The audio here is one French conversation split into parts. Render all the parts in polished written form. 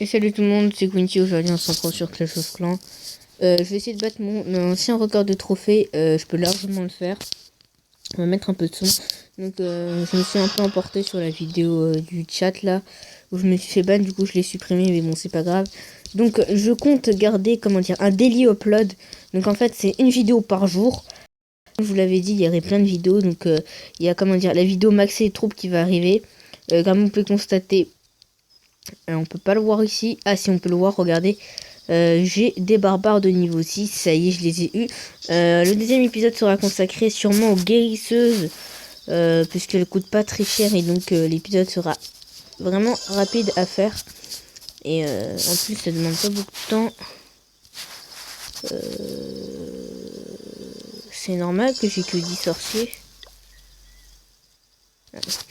Et salut tout le monde, c'est Quinty. Aujourd'hui on se retrouve sur Clash of Clans. Je vais essayer de battre mon ancien record de trophée. Je peux largement le faire. On va mettre un peu de son. Donc je me suis un peu emporté sur la vidéo du chat là, où je me suis fait ban. Du coup je l'ai supprimé, mais bon c'est pas grave. Donc je compte garder, comment dire, un daily upload. Donc en fait c'est une vidéo par jour. Comme je vous l'avais dit, il y aurait plein de vidéos. Donc il y a, comment dire, la vidéo Max et les troupes qui va arriver. Comme vous pouvez constater, on peut pas le voir ici. Ah si, on peut le voir, regardez. J'ai des barbares de niveau 6, ça y est, je les ai eus. Le deuxième épisode sera consacré sûrement aux guérisseuses, puisqu'elles coûtent pas très cher, et donc l'épisode sera vraiment rapide à faire. Et en plus, ça demande pas beaucoup de temps. C'est normal que j'ai que 10 sorciers.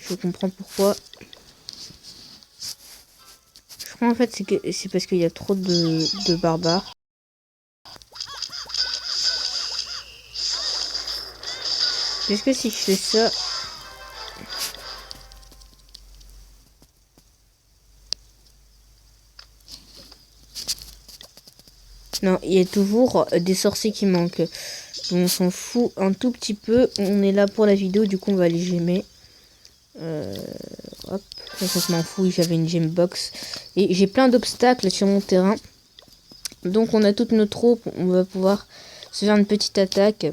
Je comprends pourquoi. Je crois en fait c'est parce qu'il y a trop de barbares. Est-ce que si je fais ça... Non, il y a toujours des sorciers qui manquent. On s'en fout un tout petit peu. On est là pour la vidéo, du coup on va les gemmer. Hop, ça je m'en fous, j'avais une gem box. Et j'ai plein d'obstacles sur mon terrain. Donc on a toutes nos troupes, on va pouvoir se faire une petite attaque.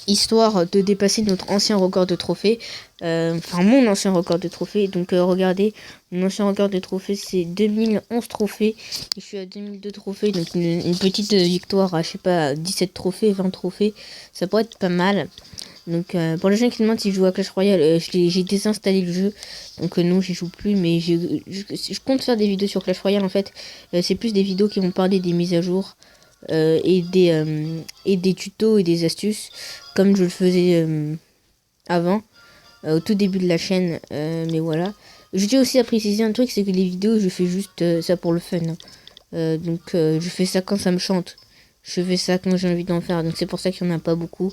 Histoire de dépasser notre ancien record de trophée. Enfin mon ancien record de trophée. Donc regardez, mon ancien record de trophée c'est 2011 trophées. Et je suis à 2002 trophées. Donc une petite victoire à, je sais pas, 17 trophées, 20 trophées. Ça pourrait être pas mal. Donc pour les gens qui demandent si je joue à Clash Royale, j'ai désinstallé le jeu. Donc non, j'y joue plus. Mais je compte faire des vidéos sur Clash Royale en fait. C'est plus des vidéos qui vont parler des mises à jour. Et des tutos et des astuces comme je le faisais avant au tout début de la chaîne, mais voilà. Je tiens aussi à préciser un truc, c'est que les vidéos je fais juste ça pour le fun, donc je fais ça quand ça me chante, je fais ça quand j'ai envie d'en faire, donc c'est pour ça qu'il n'y en a pas beaucoup.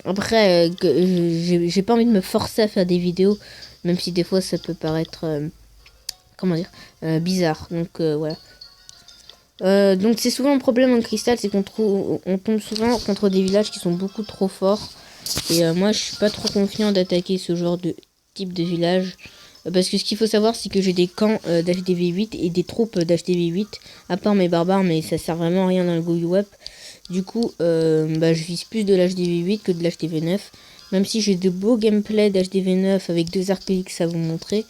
Après j'ai pas envie de me forcer à faire des vidéos, même si des fois ça peut paraître comment dire, bizarre, donc voilà. Donc c'est souvent un problème en cristal, c'est qu'on tombe souvent contre des villages qui sont beaucoup trop forts. Et moi je suis pas trop confiant d'attaquer ce genre de type de village. Parce que ce qu'il faut savoir c'est que j'ai des camps d'HDV8 et des troupes d'HDV8. À part mes barbares, mais ça sert vraiment à rien dans le Go Web. Du coup je vise plus de l'HDV8 que de l'HDV9. Même si j'ai de beaux gameplays d'HDV9 avec 2 arcs à vous montrer.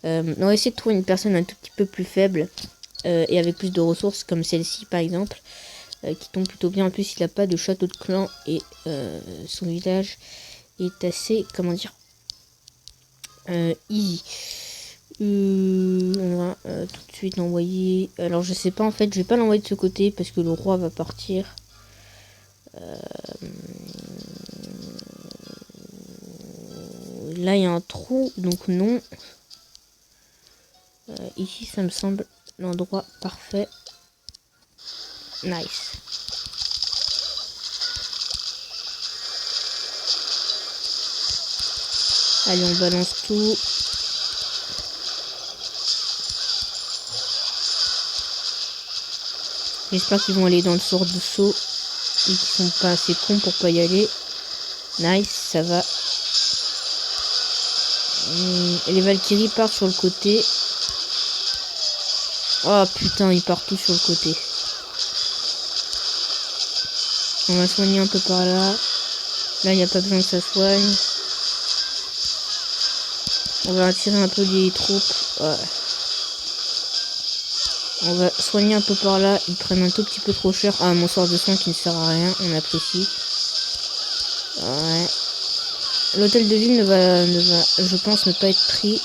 On va essayer de trouver une personne un tout petit peu plus faible. Et avec plus de ressources comme celle-ci par exemple, qui tombe plutôt bien. En plus il n'a pas de château de clan et son village est assez, comment dire, easy. On va tout de suite l'envoyer. Alors je sais pas en fait, je vais pas l'envoyer de ce côté parce que le roi va partir. Là il y a un trou, donc non. Ici ça me semble l'endroit parfait. Nice. Allez, on balance tout. J'espère qu'ils vont aller dans le sort de saut et qu'ils sont pas assez cons pour pas y aller. Nice, ça va. Les Valkyries partent sur le côté. Oh putain, ils partent tous sur le côté. On va soigner un peu par là. Là, il n'y a pas besoin que ça soigne. On va attirer un peu les troupes. Ouais. On va soigner un peu par là. Ils prennent un tout petit peu trop cher. Ah, mon sort de soin qui ne sert à rien. On apprécie. Ouais. L'hôtel de ville ne va, je pense, ne pas être pris.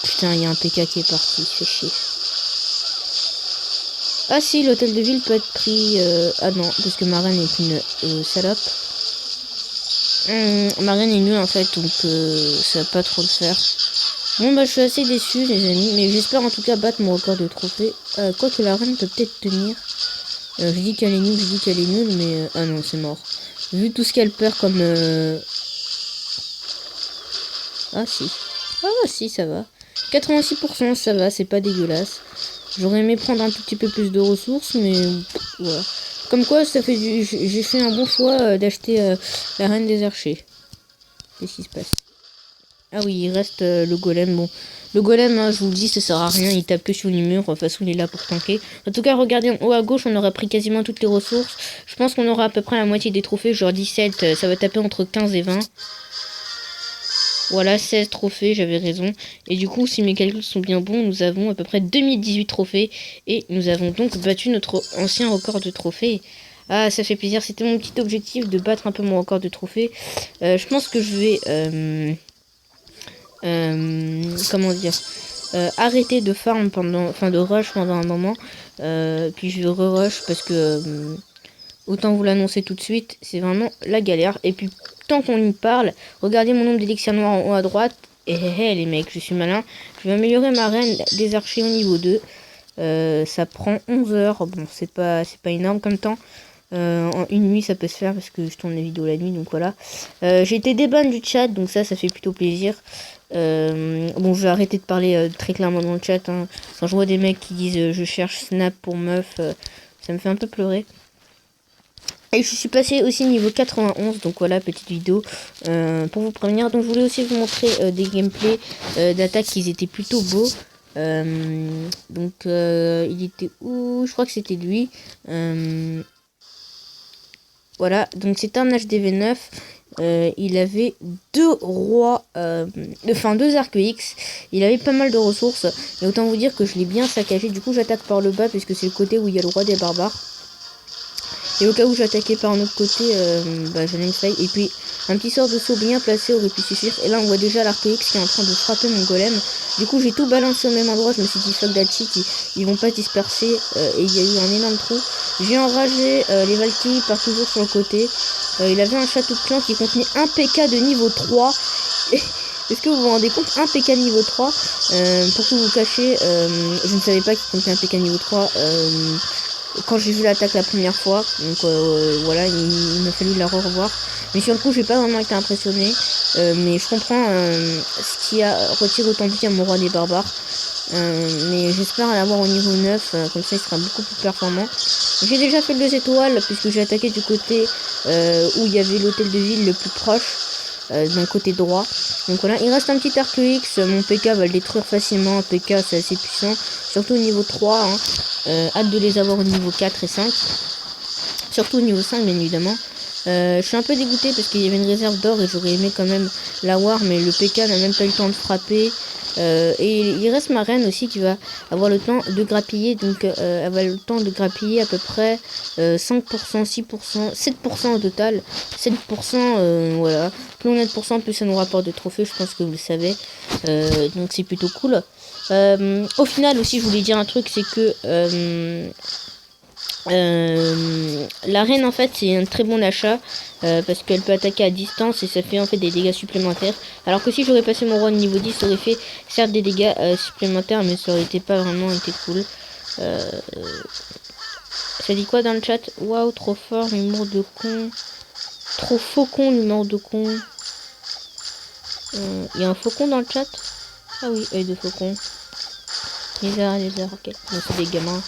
Putain, il y a un PK qui est parti. Fait chier. Ah si, l'hôtel de ville peut être pris. Ah non, parce que ma reine est une salope. Ma reine est nulle en fait, donc ça va pas trop le faire. Bon bah je suis assez déçu les amis, mais j'espère en tout cas battre mon record de trophée. Quoique la reine peut peut-être tenir. Je dis qu'elle est nulle, mais... ah non, c'est mort. Vu tout ce qu'elle perd comme... Ah si. Ah si, ça va. 86%, ça va, c'est pas dégueulasse. J'aurais aimé prendre un tout petit peu plus de ressources, mais voilà. Comme quoi, ça fait j'ai fait un bon choix d'acheter la reine des archers. Qu'est-ce qui se passe? Ah oui, il reste le golem. Bon, le golem, hein, je vous le dis, ça sert à rien. Il tape que sur les murs. De toute façon, il est là pour tanker. En tout cas, regardez en haut à gauche, on aura pris quasiment toutes les ressources. Je pense qu'on aura à peu près la moitié des trophées. Genre 17, ça va taper entre 15 et 20. Voilà, 16 trophées, j'avais raison. Et du coup, si mes calculs sont bien bons, nous avons à peu près 2018 trophées. Et nous avons donc battu notre ancien record de trophées. Ah, ça fait plaisir. C'était mon petit objectif de battre un peu mon record de trophées. Je pense que je vais... comment dire, arrêter de farm pendant, enfin de rush pendant un moment, puis je rush parce que autant vous l'annoncer tout de suite, c'est vraiment la galère. Et puis tant qu'on y parle, regardez mon nombre d'élixirs noirs en haut à droite. Et les mecs, je suis malin, je vais améliorer ma reine des archers au niveau 2. Ça prend 11 heures, bon c'est pas énorme comme temps. En une nuit ça peut se faire parce que je tourne les vidéos la nuit, donc voilà. J'ai été déban du chat, donc ça fait plutôt plaisir. Bon, je vais arrêter de parler très clairement dans le chat, hein. Quand je vois des mecs qui disent je cherche Snap pour meuf, ça me fait un peu pleurer. Et je suis passé aussi niveau 91, donc voilà, petite vidéo pour vous prévenir. Donc je voulais aussi vous montrer des gameplays d'attaque qui étaient plutôt beaux. Donc il était où? Je crois que c'était lui. Voilà, donc c'est un HDV9. Il avait deux rois, enfin deux arcs X. Il avait pas mal de ressources. Et autant vous dire que je l'ai bien saccagé. Du coup, j'attaque par le bas puisque c'est le côté où il y a le roi des barbares. Et au cas où j'attaquais par un autre côté, j'en ai une faille. Et puis, un petit sort de saut bien placé aurait pu suffire. Et là, on voit déjà l'arc X qui est en train de frapper mon golem. Du coup, j'ai tout balancé au même endroit. Je me suis dit, fuck that shit, ils vont pas disperser. Et il y a eu un énorme trou. J'ai enragé les Valkyries par toujours sur le côté. Il avait un château de clan qui contenait un PK de niveau 3. Est-ce que vous vous rendez compte? Un PK de niveau 3. Pour tout vous cacher, je ne savais pas qu'il contenait un PK niveau 3. Quand j'ai vu l'attaque la première fois, donc voilà, il m'a fallu la revoir. Mais sur le coup, j'ai pas vraiment été impressionné. Mais je comprends ce qui a retiré autant de vie à mon roi des barbares. Mais j'espère l'avoir au niveau 9, comme ça il sera beaucoup plus performant. J'ai déjà fait 2 étoiles, puisque j'ai attaqué du côté où il y avait l'hôtel de ville le plus proche, d'un côté droit. Donc voilà, il reste un petit arc X, mon PK va le détruire facilement, un PK c'est assez puissant, surtout au niveau 3, hein. Hâte de les avoir au niveau 4 et 5, surtout au niveau 5 bien évidemment. Je suis un peu dégoûté parce qu'il y avait une réserve d'or et j'aurais aimé quand même l'avoir, mais le PK n'a même pas eu le temps de frapper. Et il reste ma reine aussi qui va avoir le temps de grappiller, donc elle va le temps de grappiller à peu près 5%, 6%, 7% au total. 7%, voilà. Plus on a de pourcents, plus ça nous rapporte de trophées, je pense que vous le savez. Donc c'est plutôt cool. Au final aussi, je voulais dire un truc, c'est que la reine en fait c'est un très bon achat parce qu'elle peut attaquer à distance et ça fait en fait des dégâts supplémentaires, alors que si j'aurais passé mon roi de niveau 10 ça aurait fait certes des dégâts supplémentaires, mais ça aurait été pas vraiment été cool. Ça dit quoi dans le chat? Waouh, trop fort, l'humour de con, trop faucon, l'humour de con. Il y a un faucon dans le chat? Ah oui, œil de faucon. Lézard, ok, donc c'est des gamins.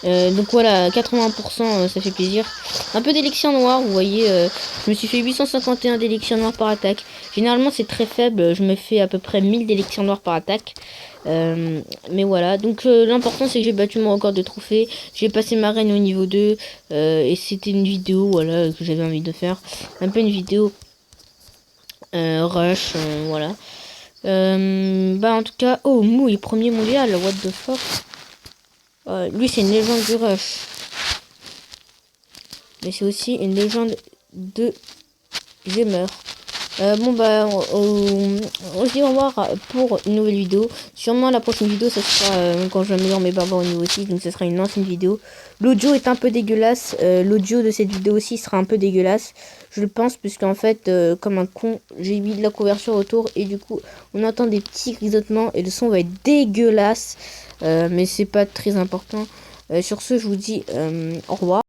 Donc voilà, 80%, ça fait plaisir. Un peu d'élixir noir, vous voyez, je me suis fait 851 d'élixir noir par attaque. Généralement c'est très faible, je me fais à peu près 1000 d'élixir noir par attaque. Mais voilà, donc l'important c'est que j'ai battu mon record de trophée. J'ai passé ma reine au niveau 2. Et c'était une vidéo, voilà, que j'avais envie de faire. Un peu une vidéo rush, voilà. En tout cas, oh Mou, il est premier mondial, what the fuck. Lui c'est une légende du rush, mais c'est aussi une légende de gamer. On se dit au revoir pour une nouvelle vidéo. Sûrement la prochaine vidéo ça sera quand j'améliore mes barbares au niveau 6, donc ça sera une ancienne vidéo. L'audio est un peu dégueulasse, l'audio de cette vidéo aussi sera un peu dégueulasse, je le pense, puisqu'en fait comme un con j'ai mis de la couverture autour et du coup on entend des petits grisottements et le son va être dégueulasse, mais c'est pas très important. Sur ce je vous dis au revoir.